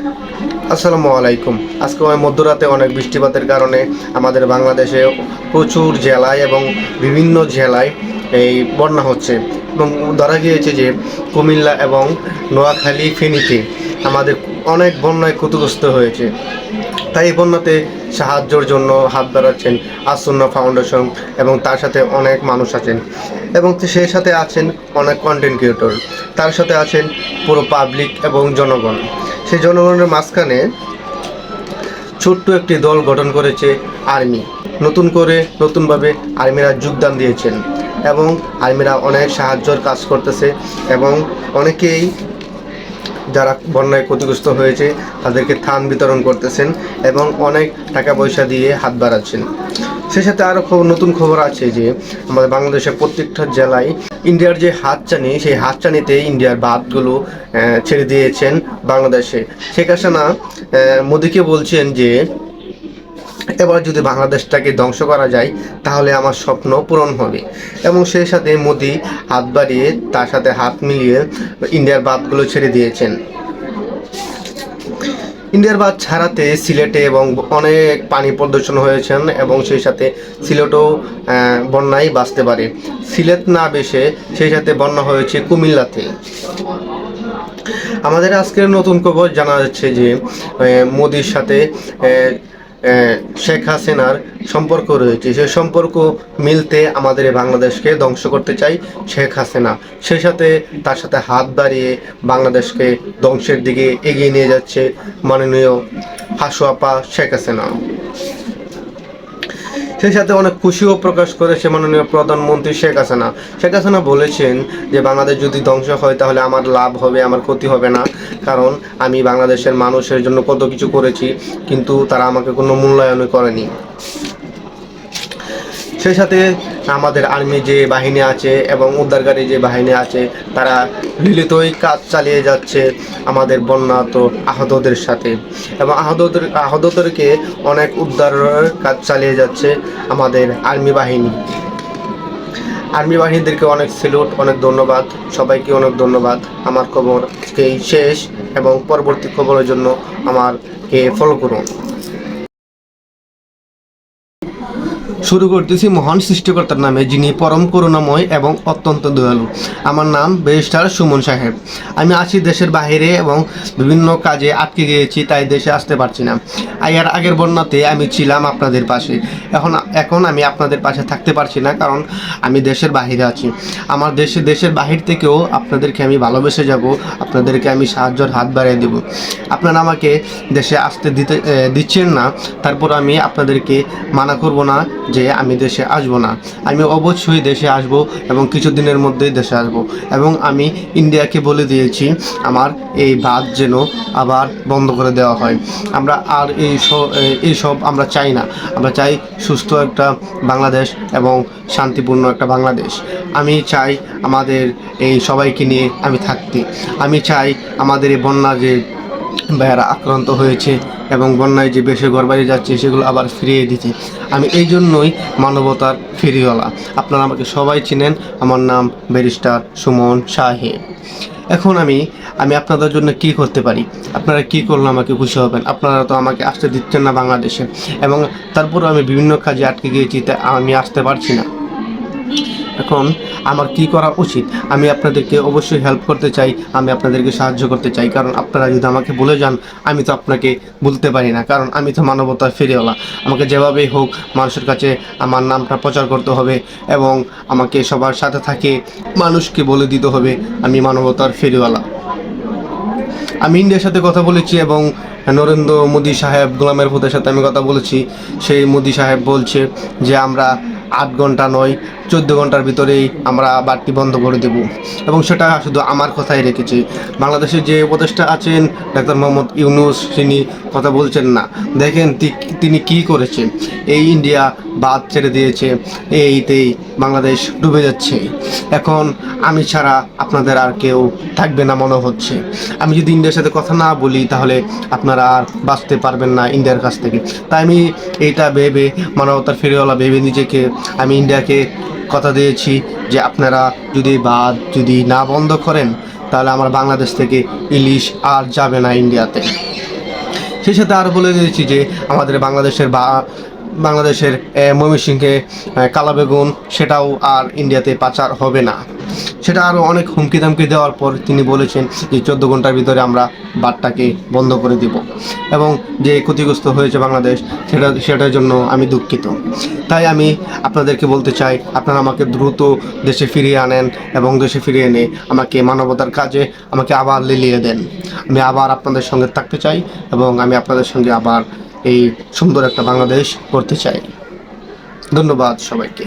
আসসালামু আলাইকুম। আজকে মধ্যরাতে অনেক বৃষ্টিপাতের কারণে আমাদের বাংলাদেশে প্রচুর জেলায় এবং বিভিন্ন জেলায় এই বন্যা হচ্ছে এবং ধরা গিয়েছে যে কুমিল্লা এবং নোয়াখালী ফেনীতে আমাদের অনেক বন্যায় ক্ষতিগ্রস্ত হয়েছে। তাই এই বন্যাতে সাহায্যের জন্য হাত বাড়াচ্ছেন আসুন্না ফাউন্ডেশন এবং তার সাথে অনেক মানুষ আছেন এবং সেই সাথে আছেন অনেক কন্টেন্ট ক্রিয়েটর, তার সাথে আছেন পুরো পাবলিক এবং জনগণ। সেই জনগণের মাঝখানে ছোট্ট একটি দল গঠন করেছে আর্মি। নতুনভাবে আর্মিরা যোগদান দিয়েছেন এবং আর্মিরা অনেক সাহায্যের কাজ করতেছে এবং অনেকেই যারা বন্যায় ক্ষতিগ্রস্ত হয়েছে তাদেরকে ত্রাণ বিতরণ করতেছেন এবং অনেক টাকা পয়সা দিয়ে হাত বাড়াচ্ছেন। সেই সাথে আরও নতুন খবর আছে যে আমাদের বাংলাদেশের প্রত্যেকটা জেলায় ইন্ডিয়ার যে হাতছানি, সেই হাতছানিতে ইন্ডিয়ার বাঁধগুলো ছেড়ে দিয়েছেন বাংলাদেশে। শেখ হাসিনা মোদিকে বলছেন যে এবার যদি বাংলাদেশটাকে ধ্বংস করা যায় তাহলে আমার স্বপ্ন পূরণ হবে এবং সেই সাথে মোদি হাত বাড়িয়ে তার সাথে হাত মিলিয়ে ইন্ডিয়ার বাঁধগুলো ছেড়ে দিয়েছেন। ইন্ডিয়ার বাঁধ ছাড়াতে সিলেটে এবং অনেক পানি প্রদূষণ হয়েছেন এবং সেই সাথে সিলেটও বন্যায় বাঁচতে পারে। সিলেট না বেশে সেই সাথে বন্যা হয়েছে কুমিল্লাতে। আমাদের আজকের নতুন খবর জানা যাচ্ছে যে মোদির সাথে শেখ হাসিনার সম্পর্ক রয়েছে। সেই সম্পর্ক মিলতে আমাদের বাংলাদেশকে ধ্বংস করতে চাই শেখ হাসিনা। সেই সাথে তার সাথে হাত বাড়িয়ে বাংলাদেশকে ধ্বংসের দিকে এগিয়ে নিয়ে যাচ্ছে মাননীয় হাসুয়াপা শেখ হাসিনা। সেই সাথে অনেক খুশিও প্রকাশ করেছে মাননীয় প্রধানমন্ত্রী শেখ হাসিনা। শেখ হাসিনা বলেছেন যে বাংলাদেশ যদি ধ্বংস হয় তাহলে আমার লাভ হবে, আমার ক্ষতি হবে না, কারণ আমি বাংলাদেশের মানুষের জন্য কত কিছু করেছি কিন্তু তারা আমাকে কোনো মূল্যায়নই করেনি। সেই সাথে আমাদের আর্মি যে বাহিনী আছে এবং উদ্ধারকারী যে বাহিনী আছে তারা মিলিতই কাজ চালিয়ে যাচ্ছে আমাদের বন্যাত আহতদের সাথে এবং আহতদেরকে অনেক উদ্ধারের কাজ চালিয়ে যাচ্ছে আমাদের আর্মি বাহিনীদেরকে অনেক স্যালুট, অনেক ধন্যবাদ, সবাইকে অনেক ধন্যবাদ। আমার খবর শেষ এবং পরবর্তী খবরের জন্য আমাকে ফলো করুন। শুরু করতেছি মহান সৃষ্টিকর্তার নামে, যিনি পরম করুণাময় এবং অত্যন্ত দয়ালু। আমার নাম ব্যারিস্টার সুমন সাহেব। আমি আছি দেশের বাইরে এবং বিভিন্ন কাজে আটকে গিয়েছি, তাই দেশে আসতে পারছি না। আগের বন্যাতে আমি ছিলাম আপনাদের পাশে, এখন আমি আপনাদের পাশে থাকতে পারছি না, কারণ আমি দেশের বাইরে আছি। আমার দেশের বাহির থেকেও আপনাদেরকে আমি ভালোবেসে যাব, আপনাদেরকে আমি সাহায্যের হাত বাড়িয়ে দেব। আপনারা আমাকে দেশে আসতে দিচ্ছেন না, তারপর আমি আপনাদেরকে মানা করব না যে আমি দেশে আসবো না। আমি অবশ্যই দেশে আসব এবং কিছুদিনের মধ্যেই দেশে আসব এবং আমি ইন্ডিয়াকে বলে দিয়েছি আমার এই বাঁধ যেন আবার বন্ধ করে দেওয়া হয়। আমরা আর এইসব আমরা চাই না। আমরা চাই সুস্থ একটা বাংলাদেশ এবং শান্তিপূর্ণ একটা বাংলাদেশ। আমি চাই আমাদের এই সবাইকে নিয়ে আমি থাকতে। আমি চাই আমাদের এই বন্যা যে ভাইয়ারা আক্রান্ত হয়েছে এবং বন্যায় যে বেশি ঘর বাড়ি যাচ্ছে সেগুলো আবার ফিরিয়ে দিতে। আমি এই জন্যই মানবতার ফেরিওয়ালা। আপনারা আমাকে সবাই চিনেন, আমার নাম ব্যারিস্টার সুমন সাহেব। এখন আমি আপনাদের জন্য কি করতে পারি, আপনারা কি করলে আমাকে খুশি হবেন? আপনারা তো আমাকে আসতে দিচ্ছেন না বাংলাদেশে এবং তারপরেও আমি বিভিন্ন কাজে আটকে গিয়েছি, তাই আমি আসতে পারছি না। এখন আমার কি করা উচিত? আমি আপনাদেরকে অবশ্যই হেল্প করতে চাই, আমি আপনাদেরকে সাহায্য করতে চাই, কারণ আপনারা যদি আমাকে বলে যান আমি তো আপনাকে বলতে পারি না, কারণ আমি তো মানবতার ফেরিওয়ালা। আমাকে যেভাবেই হোক মানুষের কাছে আমার নামটা প্রচার করতে হবে এবং আমাকে সবার সাথে থাকে মানুষকে বলে দিতে হবে আমি মানবতার ফেরিওয়ালা। আমি ইন্ডিয়ার সাথে কথা বলেছি এবং নরেন্দ্র মোদী সাহেব, গোলামের ফুতের সাথে আমি কথা বলেছি। সেই মোদী সাহেব বলছে যে আমরা 8 ঘন্টা নয় 14 ঘন্টার ভিতরেই আমরা বাড়তি বন্ধ করে দেব এবং সেটা শুধু আমার কথাই রেখেছি। বাংলাদেশের যে উপদেষ্টা আছেন ডাক্তার মোহাম্মদ ইউনূস, তিনি কথা বলছেন না। দেখেন তিনি কি করেছেন। এই ইন্ডিয়া বাদ ছেড়ে দিয়েছে, এইতেই বাংলাদেশ ডুবে যাচ্ছে। এখন আমি ছাড়া আপনাদের আর কেউ থাকবে না মনে হচ্ছে। আমি যদি ইন্ডিয়ার সাথে কথা না বলি তাহলে আপনারা আর বাঁচতে পারবেন না ইন্ডিয়ার কাছ থেকে। তাই আমি এইটা ভেবে মানবতার ফেরিওয়ালা ভেবে নিজেকে আমি ইন্ডিয়াকে কথা দিয়েছি যে আপনারা যদি না বন্ধ করেন তাহলে আমার বাংলাদেশ থেকে ইলিশ আর যাবে না ইন্ডিয়াতে। সেই সাথে আরও বলে দিয়েছি যে আমাদের বাংলাদেশের ময়মনসিংহে কালাবেগুন সেটাও আর ইন্ডিয়াতে পাচার হবে না। সেটা আরও অনেক হুমকি দামকি দেওয়ার পর তিনি বলেছেন যে 14 ঘন্টার ভিতরে আমরা বাঁটটাকে বন্ধ করে দিব, এবং যে ক্ষতিগ্রস্ত হয়েছে বাংলাদেশ সেটার জন্য আমি দুঃখিত। তাই আমি আপনাদেরকে বলতে চাই, আপনারা আমাকে দ্রুত দেশে ফিরিয়ে আনেন এবং দেশে ফিরিয়ে এনে আমাকে মানবতার কাজে আমাকে আবার লিলিয়ে দেন। আমি আবার আপনাদের সঙ্গে থাকতে চাই এবং আমি আপনাদের সঙ্গে আবার এই সুন্দর একটা বাংলাদেশ করতে চাই। ধন্যবাদ সবাইকে।